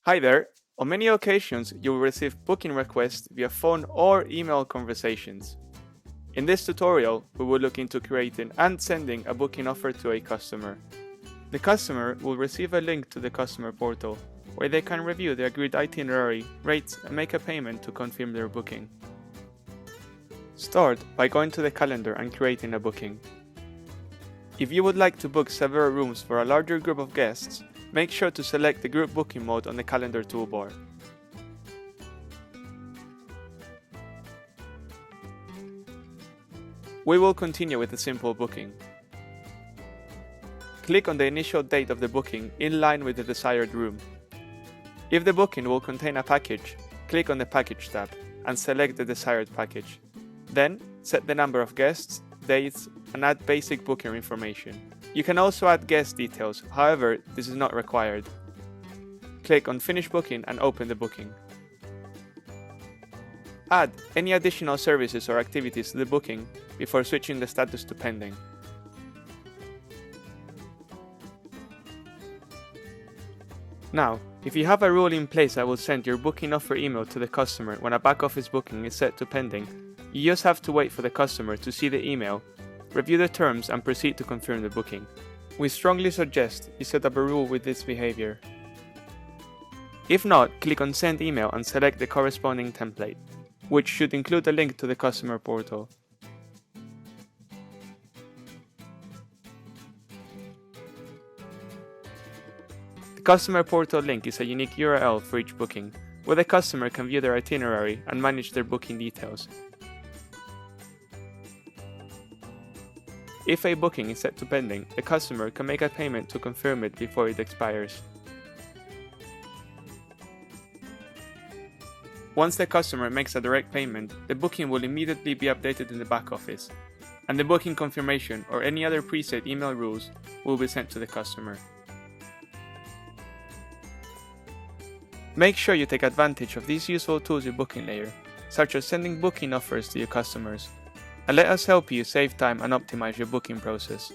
Hi there! On many occasions, you will receive booking requests via phone or email conversations. In this tutorial, we will look into creating and sending a booking offer to a customer. The customer will receive a link to the customer portal, where they can review the agreed itinerary, rates, and make a payment to confirm their booking. Start by going to the calendar and creating a booking. If you would like to book several rooms for a larger group of guests, make sure to select the group booking mode on the calendar toolbar. We will continue with a simple booking. Click on the initial date of the booking in line with the desired room. If the booking will contain a package, click on the Package tab and select the desired package. Then, set the number of guests, dates, and add basic booking information. You can also add guest details, however, this is not required. Click on Finish Booking and open the booking. Add any additional services or activities to the booking before switching the status to pending. Now, if you have a rule in place that will send your booking offer email to the customer when a back office booking is set to pending, you just have to wait for the customer to see the email, review the terms and proceed to confirm the booking. We strongly suggest you set up a rule with this behavior. If not, click on Send Email and select the corresponding template, which should include a link to the customer portal. The customer portal link is a unique URL for each booking, where the customer can view their itinerary and manage their booking details. If a booking is set to pending, the customer can make a payment to confirm it before it expires. Once the customer makes a direct payment, the booking will immediately be updated in the back office, and the booking confirmation or any other preset email rules will be sent to the customer. Make sure you take advantage of these useful tools in Bookinglayer, such as sending booking offers to your customers, and let us help you save time and optimize your booking process.